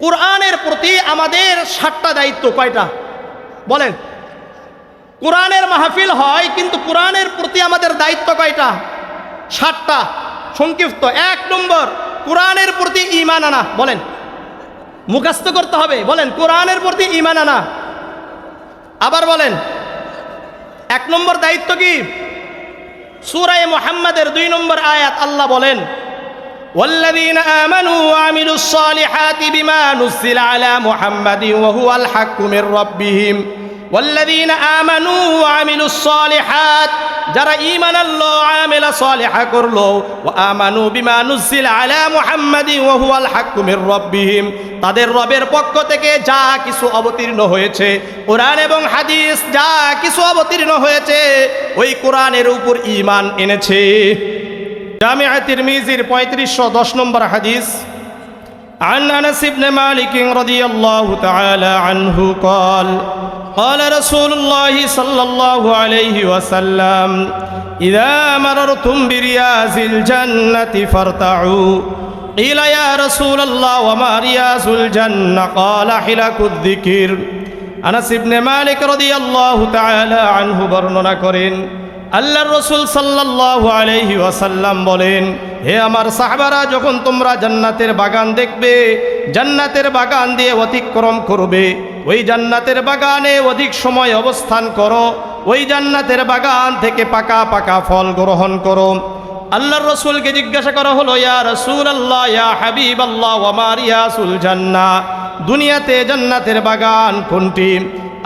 কোরআনের প্রতি আমাদের 7টা দায়িত্ব। কয়টা বলেন? কোরআনের মাহফিল হয়, কিন্তু কোরআনের প্রতি আমাদের দায়িত্ব কয়টা? 7টা। সংক্ষিপ্ত। 1 নম্বর, কোরআনের প্রতি ঈমান আনা। বলেন, মুখস্থ করতে হবে। বলেন, কোরআনের প্রতি ঈমান আনা। আবার বলেন, 1 নম্বর দায়িত্ব কি? সূরা মুহাম্মাদের 2 নম্বর আয়াত আল্লাহ বলেন, والذين آمنوا وعملوا الصالحات بما نزل على محمد وهو الحق من ربهم والذين آمنوا وعملوا الصالحات যারা ঈমান আনলো, আমেলা সালিহা করলো, ওয়া আমানু বিমা নুজিলা আলা মুহাম্মাদি ওয়া হুয়াল হাক্কু মির রাব্বিহিম, তাদের রবের পক্ষ থেকে যা কিছু অবতীর্ণ হয়েছে, কোরআন এবং হাদিস যা কিছু অবতীর্ণ হয়েছে, ওই কোরআনের উপর ঈমান এনেছে। জামিআ তিরমিজির 3510 নম্বর হাদিস। عن أنس بن مالك رضي الله تعالى عنه قال قال رسول الله صلى الله عليه وسلم إذا مررتم برياض الجنة فارتعوا قيل يا رسول الله وما رياض الجنة قال حلق الذكر। আনাস ইবনে মালিক রাদিয়াল্লাহু তাআলা আনহু বর্ণনা করেন, আল্লাহর রাসূল সাল্লাল্লাহু আলাইহি ওয়াসাল্লাম বলেন, হে আমার সাহাবারা, যখন তোমরা জান্নাতের বাগান দেখবে, জান্নাতের বাগান দিয়ে অতিক্রম করবে, ওই জান্নাতের বাগানে অধিক সময় অবস্থান করো, ওই জান্নাতের বাগান থেকে পাকা পাকা ফল গ্রহণ করো। আল্লাহর রাসূলকে জিজ্ঞাসা করা হলো, ইয়া রাসূলুল্লাহ, ইয়া হাবিবাল্লাহ, ওয়া মা রিয়াসুল জান্নাহ, দুনিয়াতে জান্নাতের বাগান কোনটি?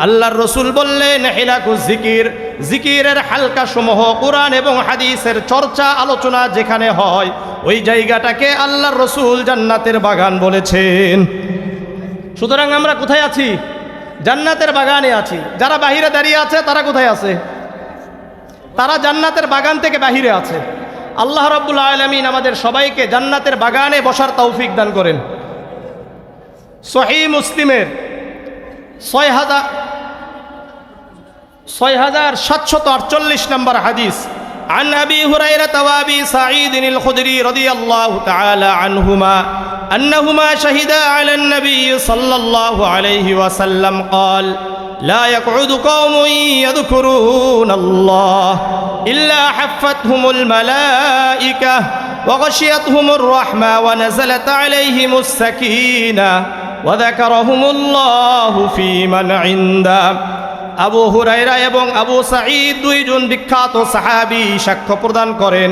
আল্লাহর রাসূল বললেন, হিলাকুজ জিকির, জিকিরের হালকা সমূহ, কোরআন এবং হাদিসের চর্চা আলোচনা যেখানে হয়, ওই জায়গাটাকে আল্লাহর রাসূল জান্নাতের বাগান বলেছেন। সুতরাং আমরা কোথায় আছি? জান্নাতের বাগানে আছি। যারা বাহিরে দাঁড়িয়ে আছে তারা কোথায় আছে? তারা জান্নাতের বাগান থেকে বাহিরে আছে। আল্লাহ রাব্বুল আলামিন আমাদের সবাইকে জান্নাতের বাগানে বসার তৌফিক দান করেন। সহিহ মুসলিমের 6748 নম্বর হাদিস। عن أبي هريرة وأبي سعيد الخدري رضي الله تعالى عنهما أنهما شهدا على النبي صلى الله عليه وسلم قال لا يقعد قوم يذكرون الله إلا حفتهم الملائكة وغشيتهم الرحمة ونزلت عليهم السكينة وذكرهم الله في من عنده। আবু হুরায়রা এবং আবু সাঈদ দুইজন বিখ্যাত সাহাবী সাক্ষ্য প্রদান করেন,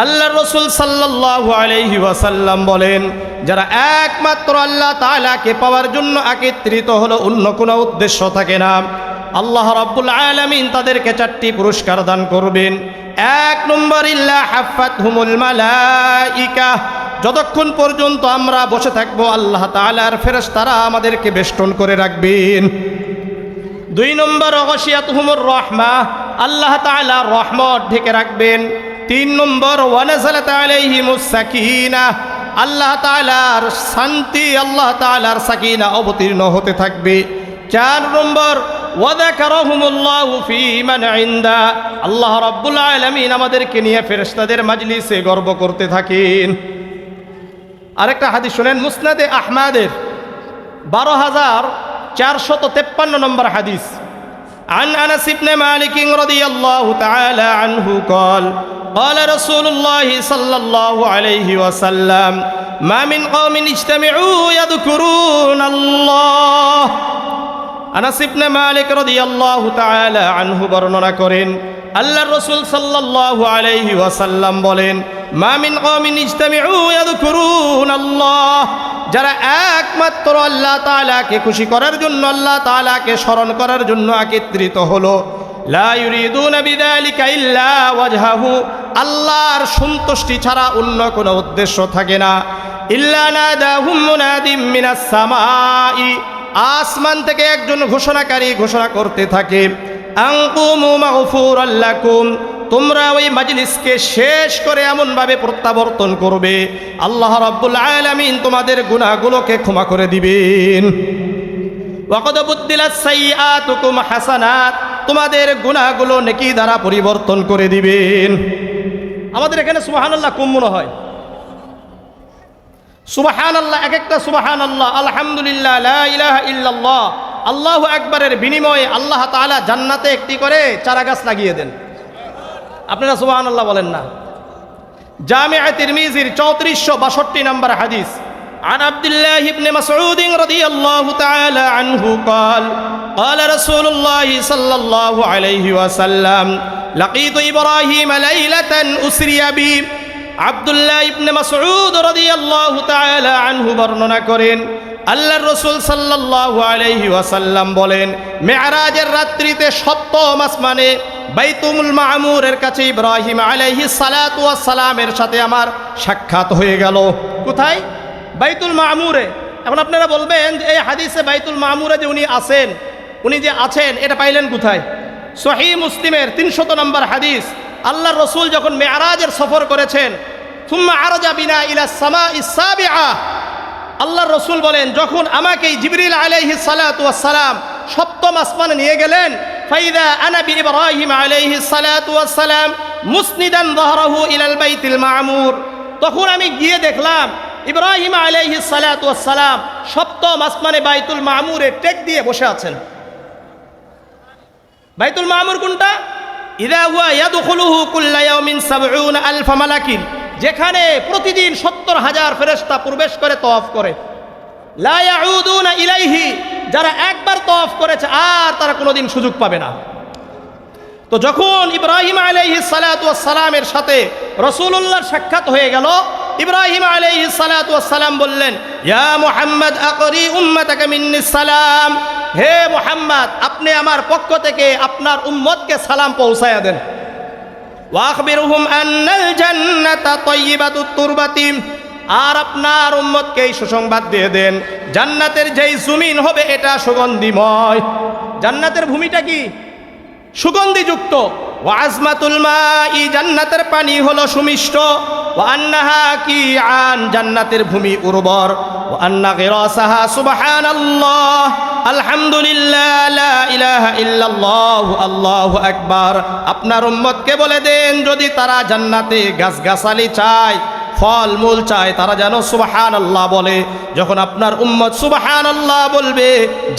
আল্লাহর রাসূল সাল্লাল্লাহু আলাইহি ওয়াসাল্লাম বলেন, যারা একমাত্র আল্লাহ তাআলাকে পাওয়ার জন্য একত্রিত হলো, অন্য কোনো উদ্দেশ্য থাকে না, আল্লাহ রাব্বুল আলামিন তাদেরকে 4টি পুরস্কার দান করবেন। 1 নম্বর, ইল্লা হাফাতহুমুল মালাইকা, যতক্ষণ পর্যন্ত আমরা বসে থাকবো আল্লাহ তাআলার ফেরেশতারা আমাদেরকে বেষ্টন করে রাখবেন। 2 নম্বর, গশিয়াতুহুমুর রাহমা, আল্লাহ তাআলা রহমত ঢেকে রাখবেন। 3 নম্বর, ওয়ানাজালাত আলাইহিমুস সাকিনাহ, আল্লাহ তাআলার শান্তি, আল্লাহ তাআলার সাকিনা অবতীর্ণ হতে থাকবে। 4 নম্বর, ওয়াযাকারাহুমুল্লাহু ফী মান ইনদা, আল্লাহ রাব্বুল আলামিন আমাদেরকে নিয়ে ফেরেশতাদের মাজলিসে গর্ব করতে থাকেন। আরেকটা হাদিস শুনেন, মুসনাদে আহমদের 12453 নম্বর হাদিস। عن أنس بن مالك رضي الله تعالى عنه قال قال رسول الله صلى الله عليه وسلم ما من قوم اجتمعوا يذكرون الله। আনাস ইবনে মালিক রাদিয়াল্লাহু তাআলা আনহু বর্ণনা করেন, আল্লাহর রাসূল সাল্লাল্লাহু আলাইহি ওয়াসাল্লাম বলেন, মা মিন কওমিন ইজতামিউ ইয়াযকুরুন আল্লাহ, যারা একমাত্র আল্লাহ তাআলাকে খুশি করার জন্য, আল্লাহ তাআলাকে স্মরণ করার জন্য একত্রিত হলো, লা ইউরিদুনা বিযালিকা ইল্লা ওয়াজহাহু, আল্লাহর সন্তুষ্টি ছাড়া অন্য কোনো উদ্দেশ্য থাকে না, ইল্লা নাদাহুম মুনাদিম মিনাস সামাই, আসমান থেকে একজন ঘোষণাকারী ঘোষণা করতে থাকে, আনকুমু মাগফুরাল লাকুম, তোমরা ওই মাজলিসকে শেষ করে এমনভাবে প্রত্যাবর্তন করবে, আল্লাহ রাব্বুল আলামিন তোমাদের গুনাহগুলোকে ক্ষমা করে দিবেন। ওয়াকাদ বুদ্দিলাস সাইয়্যাতুকুম হাসানাত, তোমাদের গুনাহগুলো নেকি দ্বারা পরিবর্তন করে দিবেন। আমাদের এখানে সুবহানাল্লাহ কম মনে হয়। সুবহানাল্লাহ, এক একটা সুবহানাল্লাহ, আলহামদুলিল্লাহ, লা ইলাহা ইল্লাল্লাহ, আল্লাহু আকবারের বিনিময়ে আল্লাহ তাআলা জান্নাতে একটি করে চারা গাছ লাগিয়ে দেন। আপনারা সুবহানাল্লাহ বলেন না? জামিআ তিরমিজির 3462 নম্বর হাদিস, عن عبد الله بن مسعود رضي الله تعالى عنه قال قال رسول الله صلى الله عليه وسلم لقيت إبراهيم ليلة أسري بي। আব্দুল্লাহ ইবনে মাসউদ রাদিয়াল্লাহু তাআলা আনহু বর্ণনা করেন, আল্লাহর রাসূল সাল্লাল্লাহু আলাইহি ওয়াসাল্লাম বলেন, মেরাজের রাত্রিতে সপ্তম আসমানে বাইতুল মামুরের কাছে ইব্রাহিম আলাইহিস সালাতু ওয়াস সালামের সাথে আমার সাক্ষাৎ হয়ে গেল। কোথায়? বাইতুল মামুরে। এখন আপনারা বলবেন যে এই হাদিসে বাইতুল মামুরে যে উনি আছেন এটা পাইলেন কোথায়? সহিহ মুসলিমের 300 নম্বর হাদিস। আল্লাহর রসুল যখন মেরাজের সফর করেছেন, সুম্মা আরজা বিনা ইলা সামাইস সাবিআ, আল্লাহর রসুল বলেন যখন আমাকে জিবরিল আলাইহিস সালাতু ওয়াস সালাম সপ্তম আসমানে নিয়ে গেলেন, ফাইদা আনা বি ইব্রাহিম আলাইহিস সালাতু ওয়াস সালাম মুসনিদান যাহরাহু ইলাল বাইতিল মামুর, তখন আমি গিয়ে দেখলাম ইব্রাহিম আলাইহিস সালাতু ওয়াস সালাম সপ্তম আসমানে বাইতুল মামুরে টেক দিয়ে বসে আছেন। বাইতুল মামুর কোনটা? ইযা হুয়া ইয়াদখুলুহু কুল্লা ইয়াউমিন ৭০,০০০ মালাকিন, যেখানে প্রতিদিন ৭০,০০০ ফেরেশতা প্রবেশ করে তওয়াফ করে। লা ইয়াউদুনা ইলাইহি, যারা একবার তওয়াফ করেছে আর তারা কোনোদিন সুযোগ পাবে না। তো যখন ইব্রাহিম আলাইহিস সালাতু ওয়াস সালামের সাথে রাসূলুল্লাহর সাক্ষাৎ হয়ে গেল, ইব্রাহিম আলাইহিস সালাতু ওয়াস সালাম বললেন, ইয়া মুহাম্মদ আকরি উম্মাতাকা মিন্নিস সালাম, হে মুহাম্মদ আপনি আমার পক্ষ থেকে আপনার উম্মতকে সালাম পৌঁছায়া দেন। ওয়া আখবিরহুম আন্নাল জান্নাতা তাইয়্যিবাতুত তুরবাতি, আর আপনার উম্মতকে এই সুসংবাদ দিয়ে দেন জান্নাতের যেই জমিন হবে এটা সুগন্ধিময়। জান্নাতের ভূমিটা কি? সুগন্ধিযুক্ত। ওয়া আজমাতুল মাই, জান্নাতের পানি হলো সুমিষ্ট। ওয়া আন্নাহা কিআন, জান্নাতের ভূমি উর্বর। ওয়া আন্না গিরাসাহা সুবহানাল্লাহ আলহামদুলিল্লাহ লা ইলাহা ইল্লাল্লাহ আল্লাহু আকবার। আপনার উম্মতকে বলে দেন যদি তারা জান্নাতে গাছগাছালি চায়, ফল মূল চায়, তারা যেন সুবহানাল্লাহ বলে। যখন আপনার উম্মত সুবহানাল্লাহ বলবে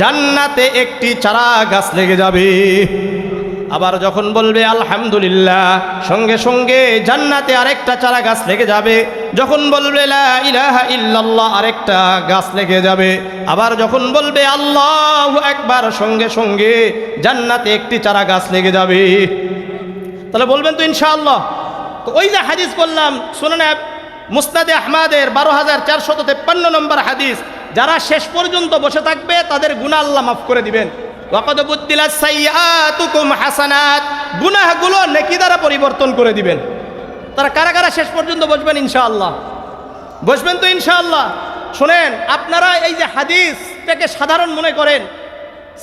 জান্নাতে একটি চারা গাছ লেগে যাবে। আবার যখন বলবে আলহামদুলিল্লাহ, সঙ্গে সঙ্গে জান্নাতে আরেকটা চারা গাছ লেগে যাবে। যখন বলবে লা ইলাহা ইল্লাল্লাহ, আরেকটা গাছ লেগে যাবে। আবার যখন বলবে আল্লাহু আকবার, সঙ্গে সঙ্গে জান্নাতে একটি চারা গাছ লেগে যাবে। তাহলে বলবেন তো ইনশাআল্লাহ? তো ওই যে হাদিস বললাম সুনানে মুসনাদে আহমদের ১২,৪৫৩ নম্বর হাদিস, যারা শেষ পর্যন্ত বসে থাকবে তাদের গুনাহ আল্লাহ মাফ করে দিবেন। ওয়াকাদ বুদ্দিলাস সাইয়্যাতুকুম হাসানাত, গুনাহগুলো নেকি দ্বারা পরিবর্তন করে দিবেন। তারা কারা কারা শেষ পর্যন্ত বসবেন ইনশাআল্লাহ? বসবেন তো ইনশাআল্লাহ? শুনেন, আপনারা এই যে হাদিসটাকে সাধারণ মনে করেন,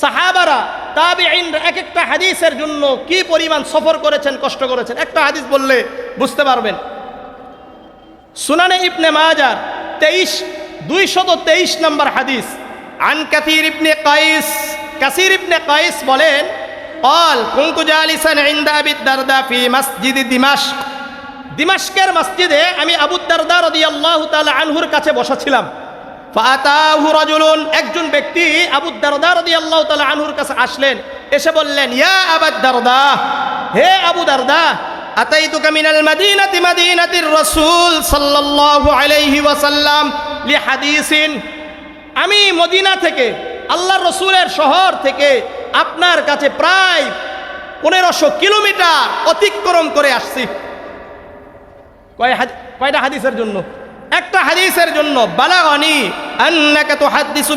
সাহাবারা তাবিঈনরা এক একটা হাদিসের জন্য কি পরিমাণ সফর করেছেন, কষ্ট করেছেন, একটা হাদিস বললে বুঝতে পারবেন। সুনানে ইবনে মাজাহ 223 নম্বর হাদিস, আন কাসীর ইবনে কাইস, কাসীর ইবনে কাইস বলেন, قال كنت جالسا عند ابي الدرداء في مسجد دمشق, দিমাশকের মসজিদে আমি আবু দারদা রাদিয়াল্লাহু তাআলা আনহুর কাছে বসা ছিলাম। ফাআতাহু রাজুলুন, একজন ব্যক্তি আবু দারদা রাদিয়াল্লাহু তাআলা আনহুর কাছে আসলেন, এসে বললেন, ইয়া আবু দারদা, হে আবু দারদা, আতাইতুকা মিনাল মাদিনাতি, মাদিনাতির রাসূল সাল্লাল্লাহু আলাইহি ওয়াসাল্লাম লিহাদিসিন, আমি মদিনা থেকে, আল্লাহর রাসূলের শহর থেকে আপনার কাছে প্রায় 1500 কিলোমিটার অতিক্রম করে আসছি। কয়টা হাদিসের জন্য? একটা হাদিসের জন্য। বালাগানি আন্নাকা তুহাদ্দিসু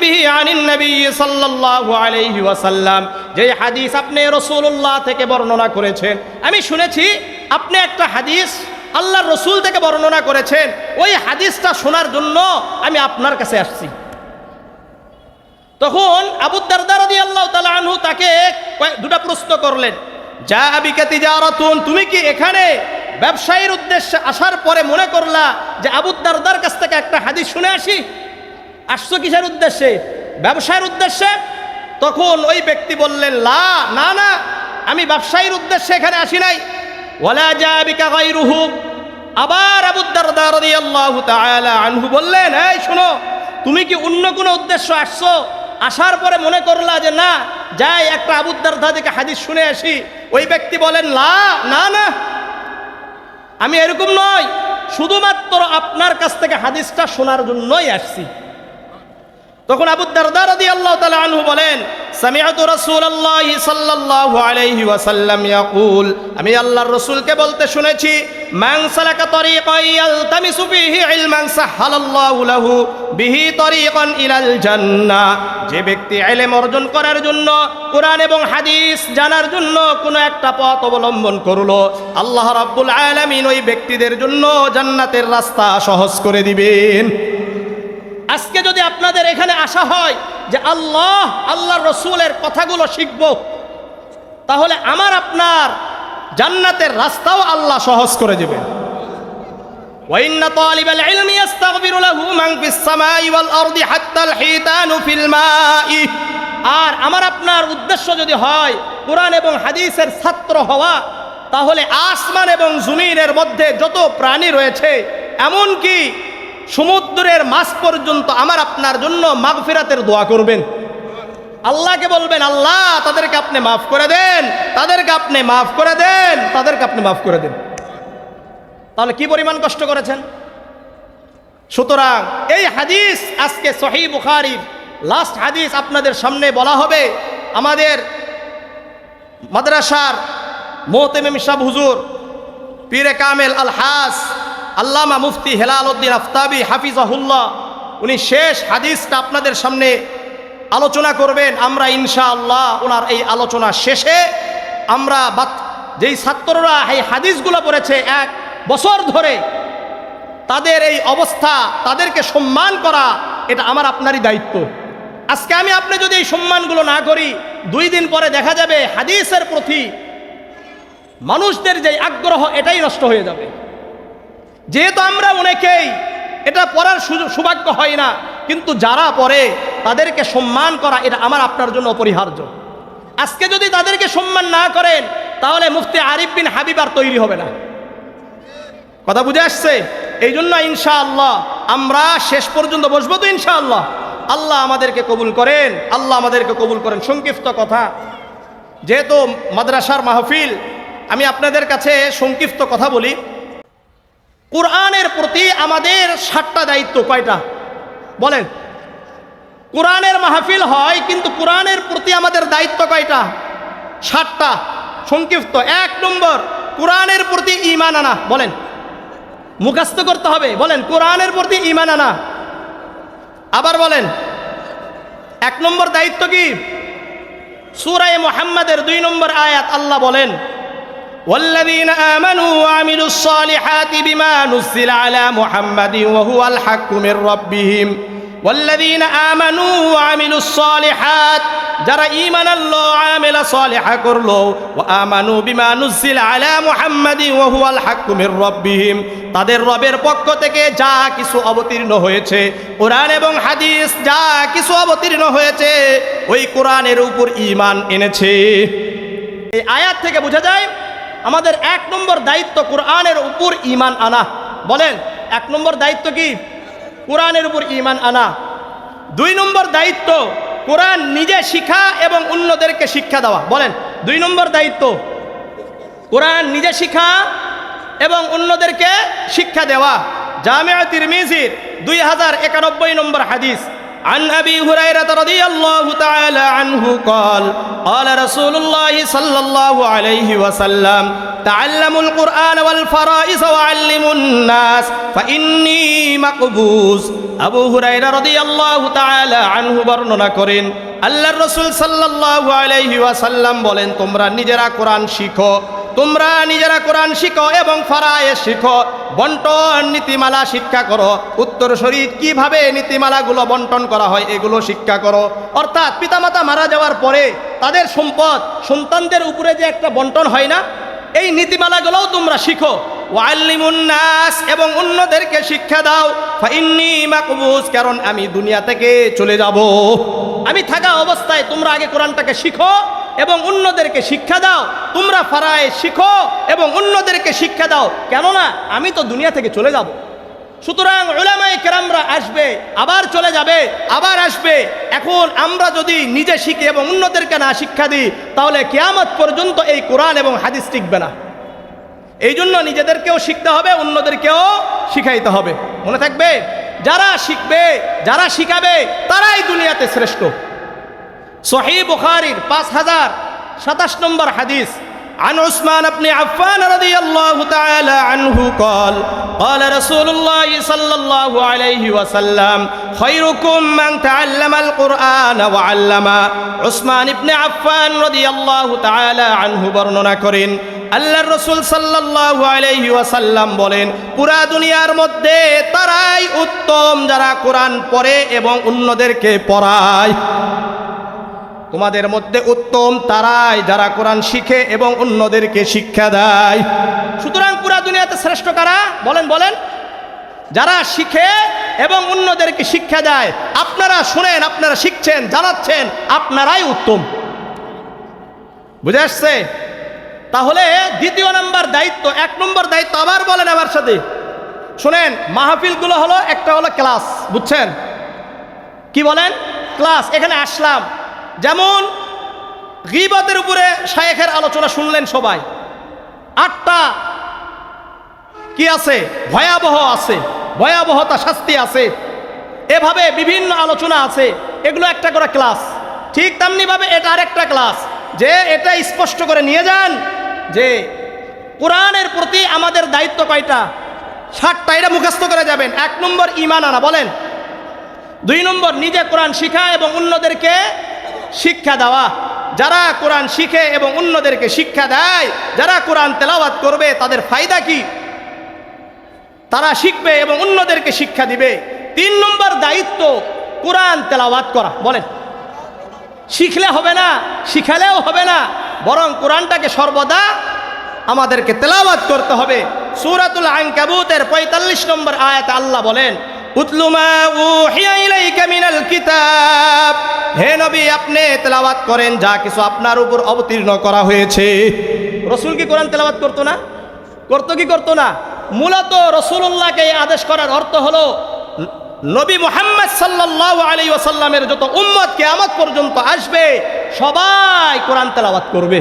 বিহি আনিন নবী সাল্লাল্লাহু আলাইহি ওয়াসাল্লাম, যে হাদিস আপনি রাসূলুল্লাহ থেকে বর্ণনা করেছেন, আমি শুনেছি আপনি একটা হাদিস আল্লাহর রাসূল থেকে বর্ণনা করেছেন, ওই হাদিসটা শোনার জন্য আমি আপনার কাছে আসছি। তখন আবু দারদা রাদিয়াল্লাহু তাআলা আনহু তাকে দুটা প্রশ্ন করলেন, যা আবিকা তিজারাতুন, তুমি কি এখানে ব্যবসায়ীর উদ্দেশ্যে আসার পরে মনে করলা যে আবু দারদার কাছ থেকে একটা হাদিস শুনে আসি? আসছো কিসের উদ্দেশ্যে? ব্যবসায়ের উদ্দেশ্যে? তখন ওই ব্যক্তি বললেন, না না, আমি ব্যবসায়ীর উদ্দেশ্যে এখানে আসি নাই। ওয়ালা জাবিকা গায়রুহু, আবার আবু দারদা রাদিয়াল্লাহু তাআলা আনহু বললেন, এই শোনো, তুমি কি অন্য কোনো উদ্দেশ্য আসছো? আসার পরে মনে করলা যে না, যাই একটা আবু দারদা থেকে হাদিস শুনে আসি। ওই ব্যক্তি বলেন, না না, আমি এরকম নয়, শুধুমাত্র আপনার কাছ থেকে হাদিসটা শোনার জন্যই আসছি। তখন আবু দারদা রাদিয়াল্লাহু তাআলা আনহু বলেন, সামিআতু রাসূলুল্লাহি সাল্লাল্লাহু আলাইহি ওয়াসাল্লাম ইয়াকুল, আমি আল্লাহর রাসূলকে বলতে শুনেছি, মান সালাকা তরিকান ইয়ালতামিসু ফীহি ইলমান সাহহালাল্লাহু লাহু বিহি তরিকান ইলাল জান্নাহ। যে ব্যক্তি ইলম অর্জন করার জন্য, কোরআন এবং হাদিস জানার জন্য কোনো একটা পথ অবলম্বন করলো, আল্লাহ রাব্বুল আলামিন ওই ব্যক্তিদের জন্য জান্নাতের রাস্তা সহজ করে দিবেন। আজকে যদি আপনাদের এখানে আসা হয় যে আল্লাহর রসুলের কথাগুলো শিখব, তাহলে আমার আপনার জান্নাতের রাস্তাও আল্লাহ সহজ করে দেবেন। ওয়াইন্না তালিবাল ইলমি ইস্তাগফিরু লাহু মান ফিস সামাই ওয়াল আরদি হাত্তাল হিতানু ফিল মাই। আর আমার আপনার উদ্দেশ্য যদি হয় কোরআন এবং হাদিসের ছাত্র হওয়া, তাহলে আসমান এবং জমিনের মধ্যে যত প্রাণী রয়েছে, এমনকি সমুদ্রের মাছ পর্যন্ত আমার আপনার জন্য মাগফিরাতের দোয়া করবেন। আল্লাহকে বলবেন, আল্লাহ তাদেরকে আপনি মাফ করে দেন, তাদেরকে আপনি মাফ করে দেন, তাদেরকে আপনি মাফ করে দেন। তাহলে কি পরিমাণ কষ্ট করেছেন। সুতরাং এই হাদিস আজকে সহিহ বুখারীর লাস্ট হাদিস আপনাদের সামনে বলা হবে। আমাদের মাদ্রাসার মুহতামিম সাহেব হুজুর পীরে কামেল আলহাস আল্লামা মুফতি হেলাল উদ্দিন আফতাবি হাফিজাহুল্লাহ, উনি শেষ হাদিসটা আপনাদের সামনে আলোচনা করবেন। আমরা ইনশাআল্লাহ ওনার এই আলোচনা শেষে আমরা যেই ছাত্ররা এই হাদিসগুলো পড়েছে 1 বছর ধরে, তাদের এই অবস্থা, তাদেরকে সম্মান করা, এটা আমার আপনারই দায়িত্ব। আজকে আপনি যদি এই সম্মানগুলো না করি, 2 দিন পরে দেখা যাবে হাদিসের প্রতি মানুষদের যে আগ্রহ, এটাই নষ্ট হয়ে যাবে। যেহেতু আমরা অনেকেই এটা পড়ার সৌভাগ্য হয় না, কিন্তু যারা পড়ে তাদেরকে সম্মান করা, এটা আমার আপনার জন্য অপরিহার্য। আজকে যদি তাদেরকে সম্মান না করেন, তাহলে মুফতি আরিফ বিন হাবিব আর তৈরি হবে না। কথা বুঝে আসছে? এই জন্য ইনশাআল্লাহ আমরা শেষ পর্যন্ত বসবো তো ইনশাআল্লাহ। আল্লাহ আমাদেরকে কবুল করেন, আল্লাহ আমাদেরকে কবুল করেন। সংক্ষিপ্ত কথা, যেহেতু মাদ্রাসার মাহফিল, আমি আপনাদের কাছে সংক্ষিপ্ত কথা বলি। কোরআনের প্রতি আমাদের 7টা দায়িত্ব। কয়টা বলেন? কোরআনের মাহফিল হয়, কিন্তু কোরআনের প্রতি আমাদের দায়িত্ব কয়টা? 7টা। সংক্ষিপ্ত। 1 নম্বর, কোরআনের প্রতি ঈমান আনা। বলেন, মুখস্থ করতে হবে। বলেন, কোরআনের প্রতি ঈমান আনা। আবার বলেন, 1 নম্বর দায়িত্ব কি? সূরা মুহাম্মাদের 2 নম্বর আয়াত আল্লাহ বলেন, والذين آمنوا وعملوا الصالحات بما نزل على محمد وهو الحق من ربهم والذين آمنوا وعملوا الصالحات, যারা ঈমান আনলো, আমিলা সালিহা করলো, ওয়া আমানু বিমা নুজিলা আলা মুহাম্মাদিন ওয়া হুয়াল হাক্কু মির রাব্বিহিম, তাদের রবের পক্ষ থেকে যা কিছু অবতীর্ণ হয়েছে, কোরআন এবং হাদিস যা কিছু অবতীর্ণ হয়েছে, ওই কোরআনের উপর ঈমান এনেছে। এই আয়াত থেকে বোঝা যায় আমাদের 1 নম্বর দায়িত্ব কোরআনের উপর ঈমান আনা। বলেন, 1 নম্বর দায়িত্ব কি? কোরআনের উপর ঈমান আনা। 2 নম্বর দায়িত্ব কোরআন নিজে শিখা এবং অন্যদেরকে শিক্ষা দেওয়া। বলেন, 2 নম্বর দায়িত্ব কোরআন নিজে শিখা এবং অন্যদেরকে শিক্ষা দেওয়া। জামিউ তিরমিজির 2091 নম্বর হাদিস, عن أبي هريرة رضي الله تعالى عنه قال قال رسول الله صلى الله عليه وسلم تعلموا القرآن والفرائض وعلموا الناس فإني مقبوس। আবু হুরায়রা রাদিয়াল্লাহু তাআলা আনহু বর্ণনা করেন, আল্লাহর রাসূল সাল্লাল্লাহু আলাইহি ওয়াসাল্লাম বলেন, তোমরা নিজেরা কোরআন শিখো, তোমরা নিজেরা কোরআন শিখো এবং ফরায়েজ শিখো, বন্টন নীতিমালা শিক্ষা করো, উত্তরসূরি কিভাবে নীতিমালাগুলো বন্টন করা হয় এগুলো শিক্ষা করো। অর্থাৎ পিতামাতা মারা যাওয়ার পরে তাদের সম্পদ সন্তানদের উপরে যে একটা বন্টন হয় না, এই নীতিমালাগুলোও তোমরা শিখো। ওয়াল্লিমুন নাস, এবং অন্যদেরকে শিক্ষা দাও। ফাইন্নী মাকবুস, কারণ আমি দুনিয়া থেকে চলে যাব। আমি থাকা অবস্থায় তোমরা আগে কোরআনটাকে শিখো, এবং অন্যদেরকে শিক্ষা দাও। তোমরা ফারায়েজ শিখো এবং অন্যদেরকে শিক্ষা দাও, কেননা আমি তো দুনিয়া থেকে চলে যাব। সুতরাং উলামায়ে কেরামরা আসবে, আবার চলে যাবে, আবার আসবে। এখন আমরা যদি নিজে শিখি এবং অন্যদেরকে না শিক্ষা দিই, তাহলে কিয়ামত পর্যন্ত এই কোরআন এবং হাদিস টিকবে না। এই জন্য নিজেদেরকেও শিখতে হবে, অন্যদেরকেও শিখাইতে হবে। মনে থাকবে, যারা শিখবে, যারা শিখাবে, তারাই দুনিয়াতে শ্রেষ্ঠ। সহিহ বুখারীর 5027 নম্বর হাদিস, عن عثمان بن عفان رضي الله تعالى عنه قال قال رسول الله صلى الله عليه وسلم خيركم من تعلم القرآن وعلمه। উসমান ইবনে আফফান রাদিয়াল্লাহু তাআলা আনহু বর্ণনা করেন, আল্লাহর রাসূল সাল্লাল্লাহু আলাইহি ওয়াসাল্লাম বলেন, পুরা দুনিয়ার মধ্যে তারাই উত্তম যারা কোরআন পড়ে এবং অন্যদেরকে পড়ায়। তোমাদের মধ্যে উত্তম তারাই যারা কোরআন শিখে এবং অন্যদেরকে শিক্ষা দেয়। সুতরাং পুরা দুনিয়াতে শ্রেষ্ঠ কারা? বলেন বলেন। যারা শিখে এবং অন্যদেরকে শিক্ষা দেয়। আপনারা শুনেন, আপনারা শিখছেন, জানাচ্ছেন, আপনারাই উত্তম। বুঝে আসছে? তাহলে দ্বিতীয় নম্বর দায়িত্ব, 1 নম্বর দায়িত্ব আবার বলেন আমার সাথে, শুনেন। মাহফিলগুলো হলো, একটা হলো ক্লাস, বুঝছেন? কি বলেন? ক্লাস। এখানে আসলাম, যেমন গীবতের উপরে শায়েখের আলোচনা শুনলেন সবাই, 8টা কি আছে? ভয়াবহ আছে, ভয়াবহতা শাস্তি আছে, এভাবে বিভিন্ন আলোচনা আছে। এগুলো একটা করে ক্লাস। ঠিক তেমনিভাবে এটা আরেকটা ক্লাস, যে এটা স্পষ্ট করে নিয়ে যান যে কোরআনের প্রতি আমাদের দায়িত্ব কয়টা? 7টা। এটা মুখস্থ করে যাবেন। 1 নম্বর ঈমান আনা, বলেন। 2 নম্বর নিজে কোরআন শিখা এবং অন্যদেরকে শিক্ষা দেওয়া। যারা কোরআন শিখে এবং অন্যদেরকে শিক্ষা দেয়, যারা কোরআন তেলাওয়াত করবে, তাদের ফায়দা কি? তারা শিখবে এবং অন্যদেরকে শিক্ষা দিবে। 3 নম্বর দায়িত্ব কোরআন তেলাওয়াত করা, বলেন। শিখলে হবে না, শিখালেও হবে না, বরং কোরআনটাকে সর্বদা আমাদেরকে তেলাওয়াত করতে হবে। সূরাতুল আনকাবুতের 45 নম্বর আয়াতে আল্লাহ বলেন, উতলু মা উহিয়া ইলাইকা মিনাল কিতাব। হে নবী, আপনি তেলাওয়াত করেন যা কিছু আপনার উপর অবতীর্ণ করা হয়েছে। রাসূল কি কোরআন তেলাওয়াত করতো না? করতো কি করতো না? মূলত রাসূলুল্লাহকে এই আদেশ করার অর্থ হলো, নবী মুহাম্মদ সাল্লাল্লাহু আলাইহি ওয়াসাল্লামের যত উম্মত কিয়ামত পর্যন্ত আসবে, সবাই কোরআন তেলাওয়াত করবে।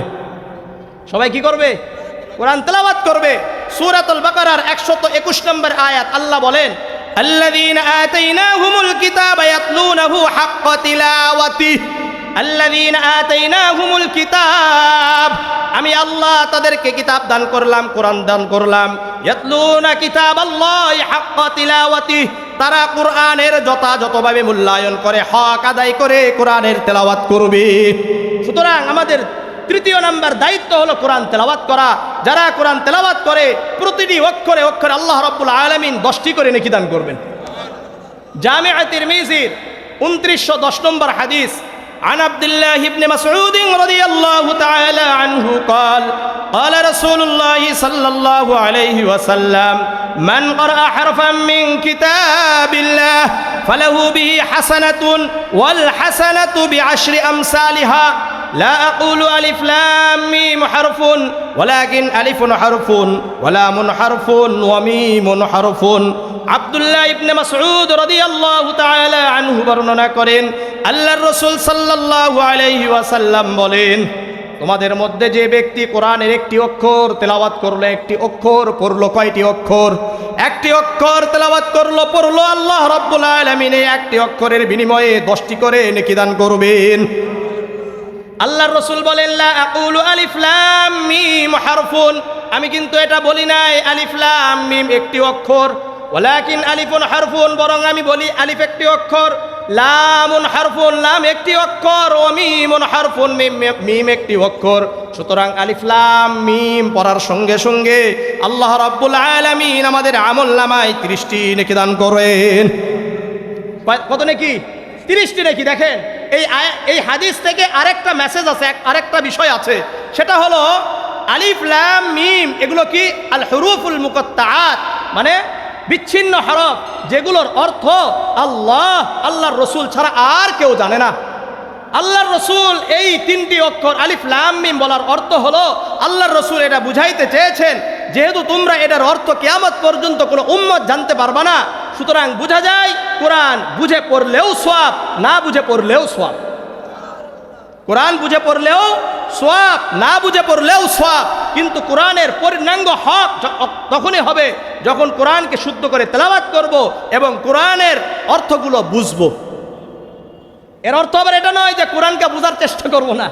সবাই কি করবে? কোরআন তেলাওয়াত করবে। সূরাতুল বাকারার 121 নম্বর আয়াত আল্লাহ বলেন, الذين آتيناهم الكتاب يتلونه حق تلاوته। الذين آتيناهم الكتاب, আমি আল্লাহ তাদেরকে কিতাব দান করলাম, কোরআন দান করলাম। ইয়াতলুনা কিতাবাল্লাহি হাক্কা তিলাওয়াতিহি, তারা কোরআনের যথাযথভাবে মূল্যায়ন করে, হক আদায় করে কোরআনের তেলাওয়াত করবে। সুতরাং আমাদের 3য় নম্বর দায়িত্ব হলো কোরআন তেলাওয়াত করা। যারা কোরআন তেলাওয়াত করে, প্রতিটি অক্ষরে অক্ষরে আল্লাহ রাব্বুল আলামিন 10টি করে নেকি দান করবেন। জামিআ তিরমিজির 2910 নম্বর হাদিস, عن عبد الله بن مسعود رضي الله تعالى عنه قال قال رسول الله صلى الله عليه وسلم من قرأ حرفا من كتاب الله فله به حسنة والحسنة بعشر أمثالها لا أقول ألف لام ميم حرف ولكن ألف حرف ولام حرف وميم حرف। আব্দুল্লাহ ইবনে মাসউদ রাদিয়াল্লাহু তাআলা আনহু বর্ণনা করেন, আল্লাহর রাসূল সাল্লাল্লাহু আলাইহি ওয়াসাল্লাম বলেন, তোমাদের মধ্যে যে ব্যক্তি কোরআনের একটি অক্ষর তেলাওয়াত করলো, একটি অক্ষর পড়লো, কয়টি অক্ষর? একটি অক্ষর তেলাওয়াত করলো, পড়লো, আল্লাহ রাব্বুল আলামিন এই একটি অক্ষরের বিনিময়ে 10টি করে নেকি দান করবেন। আল্লাহর রাসূল বলেন, লা আকুলু আলিফ লাম মিম হারফুন, আমি কিন্তু এটা বলি নাই আলিফ লাম মিম একটি অক্ষর, ওয়ালাকিন আলিফুন হারফুন, বরং আমি বলি আলিফ একটি অক্ষর, লামুন হারফুন লাম একটি অক্ষর, ও মিমুন হারফুন মিম একটি অক্ষর। সুতরাং আলিফ লাম মিম পড়ার সঙ্গে সঙ্গে আল্লাহ রাব্বুল আলামিন আমাদের আমলনামায় 30টি নেকি দান করেন। কত নেকি? 30টি নেকি। দেখেন, এই হাদিস থেকে আরেকটা মেসেজ আছে, আরেকটা বিষয় আছে, সেটা হলো আলিফ লাম মিম এগুলো কি? আল হুরুফুল মুকাত্তাআত, মানে বিচ্ছিন্ন হরফ, যেগুলোর অর্থ আল্লাহ, আল্লাহর রাসূল ছাড়া আর কেউ জানে না। আল্লাহর রসুল এই 3টি অক্ষর আলিফ লাম মিম বলার অর্থ হলো আল্লাহর রসুল এটা বুঝাইতে চেয়েছেন যেহেতু তোমরা এটার অর্থ কিয়ামত পর্যন্ত কোনো উম্মত জানতে পারবা না, সুতরাং বোঝা যায় কোরআন বুঝে পড়লেও সওয়াব, না বুঝে পড়লেও সওয়াব। কোরআন বুঝে পড়লেও সওয়াব, না বুঝে পড়লেও সওয়াব। কিন্তু কোরআনের পূর্ণাঙ্গ হক তখনই হবে যখন কোরআনকে শুদ্ধ করে তেলাওয়াত করব এবং কোরআনের অর্থগুলো বুঝব। এর অর্থ আবার এটা নয় যে কোরআনকে বোঝার চেষ্টা করব না,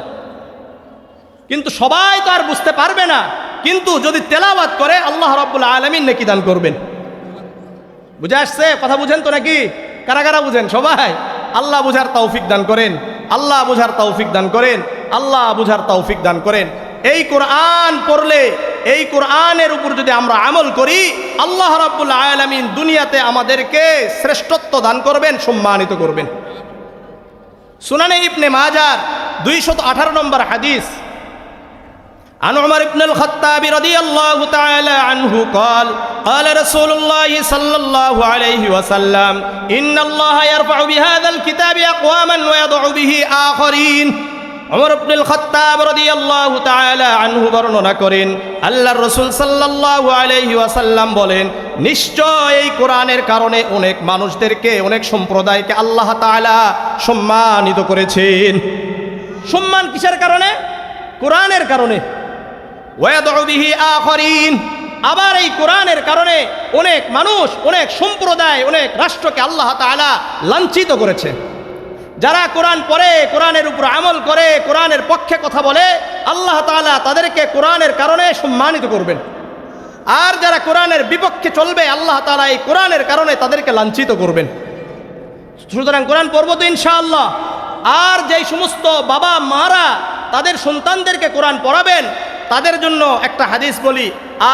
কিন্তু সবাই তো আর বুঝতে পারবে না। কিন্তু যদি তেলাওয়াত করে আল্লাহ রাব্বুল আলামিন নেকি দান করবেন। বুঝে আসছে? কথা বুঝেন তো নাকি? কারা কারা বুঝেন? সবাই? আল্লাহ বুঝার তৌফিক দান করেন, আল্লাহ বুঝার তৌফিক দান করেন, আল্লাহ বুঝার তৌফিক দান করেন। এই কোরআন পড়লে, এই কোরআনের উপর যদি আমরা আমল করি, আল্লাহ রাব্বুল আলামিন দুনিয়াতে আমাদেরকে শ্রেষ্ঠত্ব দান করবেন, সম্মানিত করবেন। সুনানে ইবনে মাজার 218 নম্বর হাদিস, عن عمر بن الخطاب رضي الله تعالى عنه قال قال رسول الله صلى الله عليه وسلم إن الله يرفع بهذا الكتاب أقواما ويضع به آخرين। উমর ইবনুল খাত্তাব রাদিয়াল্লাহু তাআলা আনহু বর্ণনা করেন আল্লাহর রাসূল সাল্লাল্লাহু আলাইহি ওয়াসাল্লাম বলেন, নিশ্চয় এই কোরআনের কারণে অনেক মানুষদেরকে, অনেক সম্প্রদায়কে আল্লাহ তাআলা সম্মানিত করেছেন। সম্মান কিসের কারণে? কোরআনের কারণে। ওয়ায়াদউ বিহি আখারিন, আবার এই কোরআনের কারণে অনেক মানুষ, অনেক সম্প্রদায়, অনেক রাষ্ট্রকে আল্লাহ তাআলা লাঞ্ছিত করেছে। যারা কোরআন পড়ে, কোরআনের উপর আমল করে, কোরআনের পক্ষে কথা বলে, আল্লাহ তাআলা তাদেরকে কোরআনের কারণে সম্মানিত করবেন। আর যারা কোরআনের বিপক্ষে চলবে, আল্লাহ তাআলা এই কোরআনের কারণে তাদেরকে লাঞ্ছিত করবেন। সুতরাং কোরআন পড়ব তো ইনশাআল্লাহ। আর যেই সমস্ত বাবা মারা তাদের সন্তানদেরকে কোরআন পড়াবেন, তাদের জন্য একটা হাদিস বলি।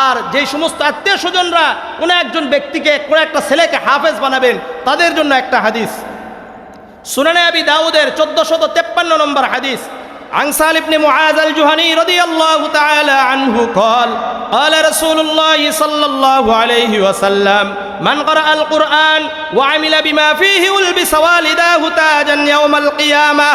আর যেই সমস্ত আত্মীয় স্বজনরা কোনো একজন ব্যক্তিকে, কোনো একটা ছেলেকে হাফেজ বানাবেন, তাদের জন্য একটা হাদিস। সুনানে আবি দাউদের 1453 নম্বর হাদিস, عن سالم بن معاذ الجهني رضي الله تعالى عنه قال قال رسول الله صلى الله عليه وسلم من قرأ القرآن وعمل بما فيه ألبس والداه تاجا يوم القيامة।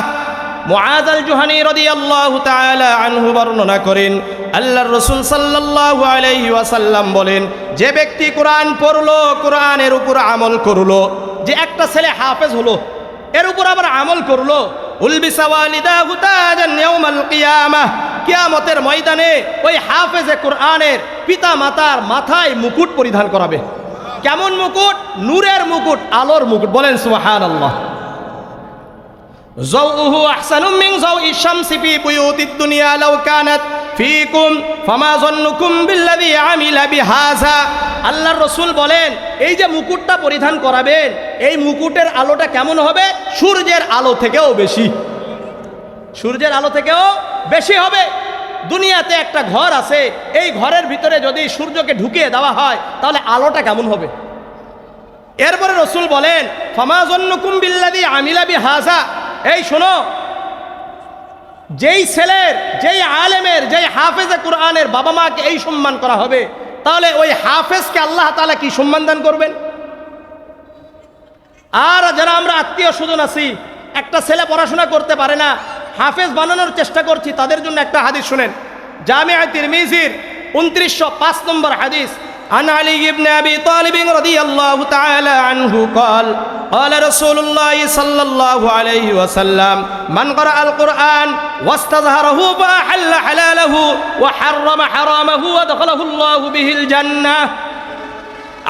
মুআয আল জুহানী রাদিয়াল্লাহু তাআলা আনহু বর্ণনা করেন আল্লাহর রাসূল সাল্লাল্লাহু আলাইহি ওয়াসাল্লাম বলেন, যে ব্যক্তি কোরআন পড়লো, কোরআনের উপর আমল করলো, যে একটা ছেলে হাফেজ হলো, এর উপর আবার আমল করলো, উলবিসা ওয়ালিদাহু তাজান ইয়াউমাল কিয়ামাহ, কিয়ামতের ময়দানে ওই হাফেজে কোরআনের পিতা মাতার মাথায় মুকুট পরিধান করাবে। কেমন মুকুট? নূরের মুকুট, আলোর মুকুট। বলেন সুবহানাল্লাহ। যাওউহু আহসানু মিন যাওই শামসি ফি বুয়ুতিদ দুনিয়া লাউ কানাত ফিকুম ফামা যান্নুকুম বিল্লাযী আমিলা বিহাযা। আল্লাহর রাসূল বলেন, এই যে মুকুটটা পরিধান করাবেন, এই মুকুটের আলোটা কেমন হবে? সূর্যের আলো থেকেও বেশি, সূর্যের আলো থেকেও বেশি হবে। দুনিয়াতে একটা ঘর আছে, এই ঘরের ভিতরে যদি সূর্যকে ঢুকিয়ে দেওয়া হয় তাহলে আলোটা কেমন হবে? এরপরে রাসূল বলেন, ফামা যান্নুকুম বিল্লাযী আমিলা বিহাযা, এই শোনো, যেই ছেলের, যেই আলেমের, যেই হাফেজে কোরআনের বাবা মাকে এই সম্মান করা হবে, তাহলে ওই হাফেজকে আল্লাহ তাআলা কি সম্মান দান করবেন? আর যারা আমরা আত্মীয় স্বজন আছি, একটা ছেলে পড়াশোনা করতে পারে না, হাফেজ বানানোর চেষ্টা করছি, তাদের জন্য একটা হাদিস শুনেন। জামিআ তিরমিজির 2905 নম্বর হাদিস, عن علي بن أبي طالب رضي الله تعالى عنه قال قال رسول الله صلى الله عليه وسلم من قرأ القرآن واستظهره فأحل حلاله وحرم حرامه وادخله الله به الجنة।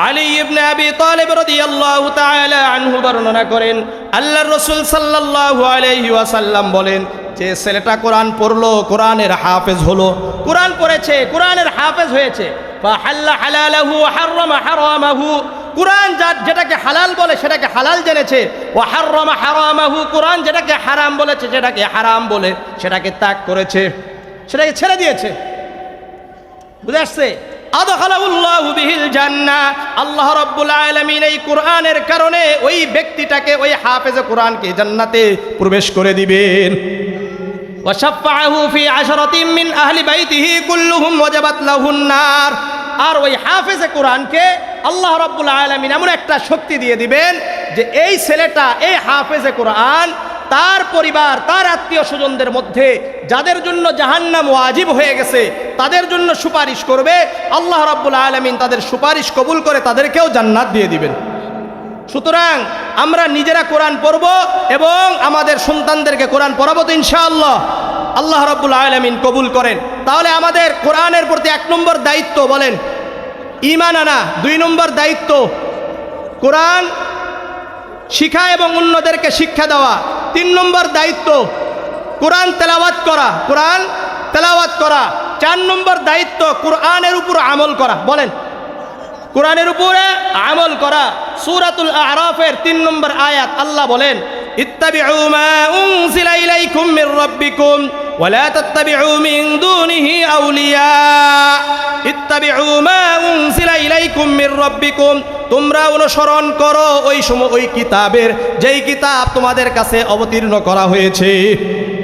আলী ইবনে আবি তালিব রাদিয়াল্লাহু তাআলা আনহু বর্ণনা করেন আল্লাহর রাসূল সাল্লাল্লাহু আলাইহি ওয়াসাল্লাম বলেন, যে ছেলেটা কোরআন পড়লো, কোরআনের হাফেজ হলো, কোরআন পড়েছে, কোরআনের হাফেজ হয়েছে, ফাহাল্লা হালালাহু ওয়া হাররামা হারামাহু, কোরআন যেটাকে হালাল বলে সেটাকে হালাল জেনেছে, ওয়া হাররামা হারামাহু, কোরআন যেটাকে হারাম বলেছে, যেটাকে হারাম বলে সেটাকে ত্যাগ করেছে, সেটাকে ছেড়ে দিয়েছে। বুঝে আসছে? আদখালাহুল্লাহু বিহিল জান্নাহ, আল্লাহ রাব্বুল আলামিন এই কোরআনের কারণে ওই ব্যক্তিটাকে, ওই হাফেজে কোরআনকে জান্নাতে প্রবেশ করে দিবেন। ওয়া শাফাআহু ফি আশরাতিন মিন আহলি বাইতিহি কুল্লুহুম ওয়াজাবাত লাহুন নার, আর ওই হাফেজে কোরআনকে আল্লাহ রাব্বুল আলামিন এমন একটা শক্তি দিয়ে দিবেন যে এই ছেলেটা, এই হাফেজে কোরআন তার পরিবার, তার আত্মীয় স্বজনদের মধ্যে যাদের জন্য জাহান্নাম ওয়াজিব হয়ে গেছে তাদের জন্য সুপারিশ করবে, আল্লাহ রাব্বুল আলামিন তাদের সুপারিশ কবুল করে তাদেরকেও জান্নাত দিয়ে দিবেন। সুতরাং আমরা নিজেরা কোরআন পড়ব এবং আমাদের সন্তানদেরকে কোরআন পড়াবো তো ইনশাআল্লাহ, আল্লাহ রাব্বুল আলামিন কবুল করেন। তাহলে আমাদের কোরআনের প্রতি 1 নম্বর দায়িত্ব বলেন ঈমান আনা, 2 নম্বর দায়িত্ব কোরআন শিখা এবং অন্যদেরকে শিক্ষা দেওয়া, 3 নম্বর দায়িত্ব কোরআন তেলাওয়াত করা, কোরআন তেলাওয়াত করা, 4 নম্বর দায়িত্ব কোরআনের উপর আমল করা। বলেন কোরআনের উপরে আমল করা। সূরাতুল আরাফের 3 নম্বর আয়াত আল্লাহ বলেন ইত্তাবিউ মা উনজিলা ইলাইকুম মির রাব্বিকুম ওয়া লা তাত্তাবিউ মিন দুনিহি আউলিয়া। ইত্তাবিউ মা উনজিলা ইলাইকুম মির রাব্বিকুম, তোমরা অনুসরণ করো ওই কিতাবের যেই কিতাব তোমাদের কাছে অবতীর্ণ করা হয়েছে।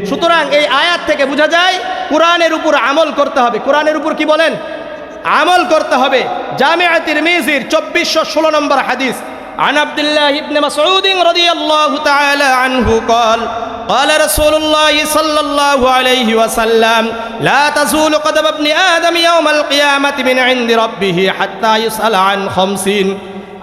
সুতরাং এই আয়াত থেকে বোঝা যায় কোরআনের উপর আমল করতে হবে। কোরআনের উপর কি বলেন? আমল করতে হবে। জামিআ তিরমিজির 2416 নম্বর হাদিস, عن عبد الله بن مسعود رضي الله تعالى عنه قال قال رسول الله صلى الله عليه وسلم لا تزول قدم ابن آدم يوم القيامة من عند ربه حتى يسأل عن 50।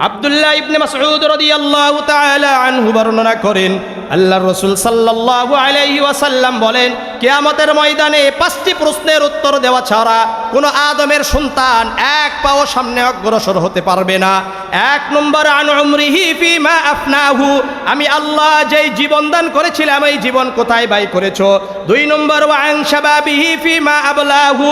আব্দুল্লাহ ইবনে মাসউদ রাদিয়াল্লাহু তাআলা আনহু বর্ণনা করেন আল্লাহর রাসূল সাল্লাল্লাহু আলাইহি ওয়াসাল্লাম বলেন, কিয়ামতের ময়দানে 5টি প্রশ্নের উত্তর দেওয়া ছাড়া কোনো আদমের সন্তান এক পাও সামনে অগ্রসর হতে পারবে না। 1 নম্বর আন উমরিহি ফিমা আফনাহু, আমি আল্লাহ যেই জীবন দান করেছিলাম এই জীবন কোথায় ব্যয় করেছো। 2 নম্বর ওয়া আন শাবাবিহি ফিমা আবলাহু,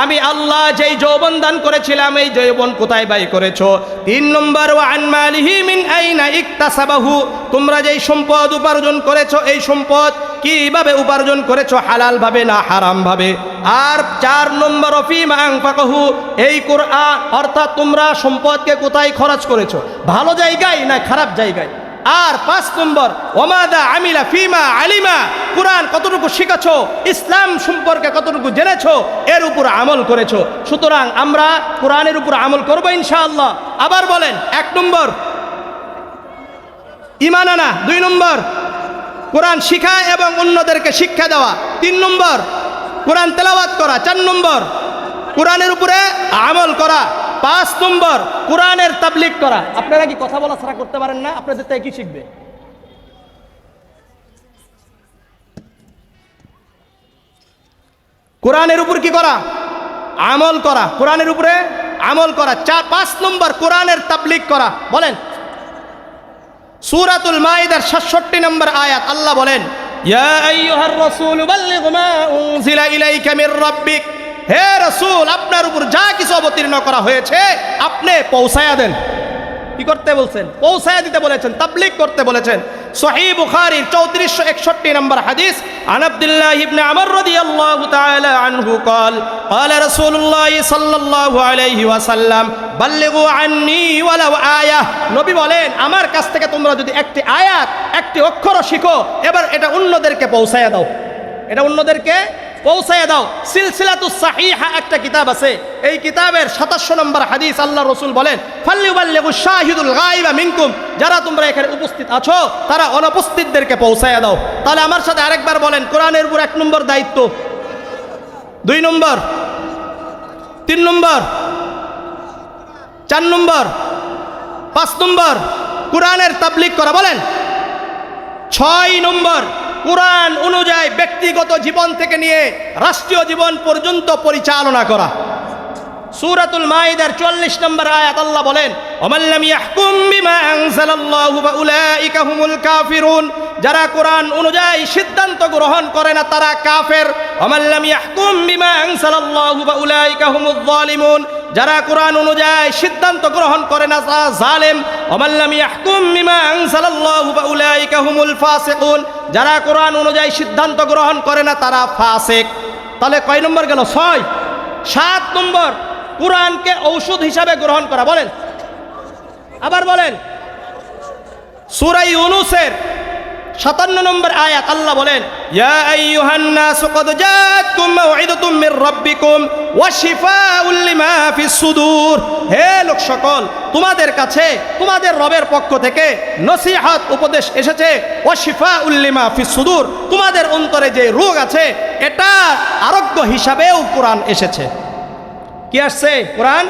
আমি আল্লাহ যেই যৌবন দান করেছিলাম এই যৌবন কোথায় ব্যয় করেছো। 3 নম্বর ওয়া আন মালিহি মিন আইনা ইকতাসাবাহু, তোমরা যেই সম্পদ উপার্জন করেছো এই সম্পদ কিভাবে উপার্জন করেছো, হালাল ভাবে না হারাম ভাবে। আর 4 নম্বর ফিমা আনফাকাহু, এই কোরআন অর্থাৎ তোমরা সম্পদকে কোথায় খরচ করেছো, ভালো জায়গায় না খারাপ জায়গায়। আর 5 নম্বর ওমাদা আমিলা ফিমা আলিমা, কোরআন কতটুকু শিখেছো, ইসলাম সম্পর্কে কতটুকু জেনেছো, এর উপর আমল করেছো। সুতরাং আমরা কোরআনের উপর আমল করবো ইনশাআল্লাহ। আবার বলেন 1 নম্বর ঈমান আনা, 2 নম্বর কোরআন শিখা এবং অন্যদেরকে শিক্ষা দেওয়া, 3 নম্বর কোরআন তেলাওয়াত করা, 4 নম্বর কোরআনের উপরে আমল করা, 5 নম্বর কোরআনের তাবলীগ করা। আপনারা কি কথা বলা ছাড়া করতে পারেন না? আপনাদের তাই কি শিখবে? কোরআনের উপর কি করা? আমল করা, কোরআনের উপরে আমল করা। 5 নম্বর কোরআনের তাবলীগ করা। বলেন সূরাতুল মাইদার 66 নম্বর আয়াত আল্লাহ বলেন ইয়া আইয়ুহার রাসূল বাল্লিগ মা উনজিলা ইলাইকা মির রাব্বিক, হে রাসূল আপনার উপর যা কিছু অবতীর্ণ করা হয়েছে আপনি পৌঁছায়া দেন। কি করতে বলছেন? পৌঁছায়া দিতে বলেছেন, তাবলীগ করতে বলেছেন। সহিহ বুখারীর 3461 নম্বর হাদিস, আন আব্দুল্লাহ ইবনে আমর রাদিয়াল্লাহু তাআলা আনহু قال قال رسول الله صلى الله عليه وسلم বাল্লিগু আন্নী ওয়ালাউ আয়াহ, নবী বলেন আমার কাছ থেকে তোমরা যদি একটি আয়াত একটি অক্ষর শিখো এবার এটা অন্যদেরকে পৌঁছায়া দাও, এটা অন্যদেরকে পৌঁছায়া দাও। সিলসিলাতুস সাহিহা একটা কিতাব আছে, এই কিতাবের 27 নম্বর হাদিস আল্লাহ রাসূল বলেন ফালইউবাল্লিগুশ শাহিদুল গায়বা মিনকুম, যারা তোমরা এখানে উপস্থিত আছো তারা অনুপস্থিতদেরকে পৌঁছায়া দাও। তাহলে আমার সাথে আরেকবার বলেন কোরআনের উপর 1 নম্বর দায়িত্ব, 2 নম্বর, 3 নম্বর, 4 নম্বর, 5 নম্বর কোরআনের তাবলীগ করা। বলেন 6 নম্বর কোরআন অনুযায়ী ব্যক্তিগত জীবন থেকে নিয়ে রাষ্ট্রীয় জীবন পর্যন্ত পরিচালনা করা। সূরাতুল মাইদার 44 নম্বর আয়াত আল্লাহ বলেন ওমান লাম ইয়াহকুম বিমা আনজালাল্লাহু ফাউলাইকা হুমুল কাফিরুন, যারা কোরআন অনুযায়ী সিদ্ধান্ত গ্রহণ করে না তারা কাফের। ওমান লাম ইয়াহকুম বিমা আনজালাল্লাহু ফাউলাইকা হুমুয যালিমুন, যারা কোরআন অনুযায়ী সিদ্ধান্ত গ্রহণ করে না তারা জালেম। ওমান লাম ইয়াহকুম বিমা আনজালাল্লাহু ফাউলাইকা হুমুল ফাসিকুন, যারা কোরআন অনুযায়ী সিদ্ধান্ত গ্রহণ করে না তারা ফাসিক। তাহলে কয় নম্বর গেল? 6। 7 নম্বর কোরআনকে ঔষধ হিসাবে গ্রহণ করা। বলেন আবার বলেন সূরা ইউনূসের 57 নম্বর আয়াত আল্লাহ বলেন, ইয়া আইয়ুহান নাসু ক্বাদ জাআতকুম মাউইযাতুম মির রাব্বিকুম ওয়া শিফাউল লিমা ফিস সুদূর। হে লোক সকল, তোমাদের কাছে তোমাদের রবের পক্ষ থেকে নসিহত উপদেশ এসেছে, ওয়া শিফাউল লিমা ফিস সুদূর, তোমাদের অন্তরে যে রোগ আছে এটা আরোগ্য হিসাবেও কোরআন এসেছে। কি আসছে? কোরআন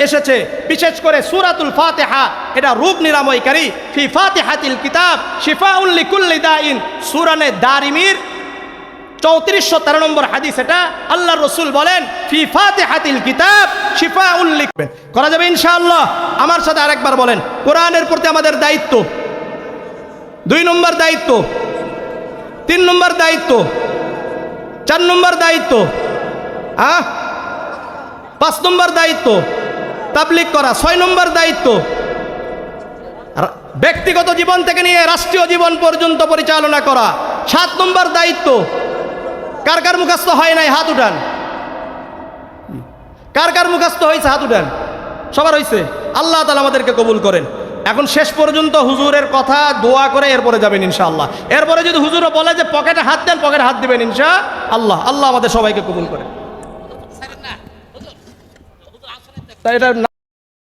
এসেছে। বিশেষ করে সূরাতুল ফাতিহা এটা রোগ নিরাময়কারী। ফি ফাতিহাতিল কিতাব শিফাউন লিকুল্লি দাইন, সূরানে দারিমির 3413 নম্বর হাদিস। এটা আল্লাহর রাসূল বলেন, ফি ফাতিহাতিল কিতাব শিফাউন লিখবেন। করা যাবে ইনশাআল্লাহ। আমার সাথে আরেকবার বলেন, কোরআনের প্রতি আমাদের দায়িত্ব। 2 নম্বর দায়িত্ব, 3 নম্বর দায়িত্ব, 4 নম্বর দায়িত্ব, 5 নম্বর দায়িত্ব তাবলীগ করা, 6 নম্বর দায়িত্ব ব্যক্তিগত জীবন থেকে নিয়ে রাষ্ট্রীয় জীবন পর্যন্ত পরিচালনা করা, 7 নম্বর দায়িত্ব। কার কার মুখস্থ হয় নাই হাত উঠান। কার কার মুখস্থ হয়েছে হাত উঠান। সবার হয়েছে? আল্লাহ তাআলা আমাদেরকে কবুল করেন। এখন শেষ পর্যন্ত হুজুরের কথা দোয়া করে এরপরে যাবেন ইনশাআল্লাহ। এরপরে যদি হুজুরও বলে যে পকেটে হাত দেন, পকেটে হাত দিবেন ইনশাআল্লাহ। আল্লাহ আমাদের সবাইকে কবুল করেন। তাই এটা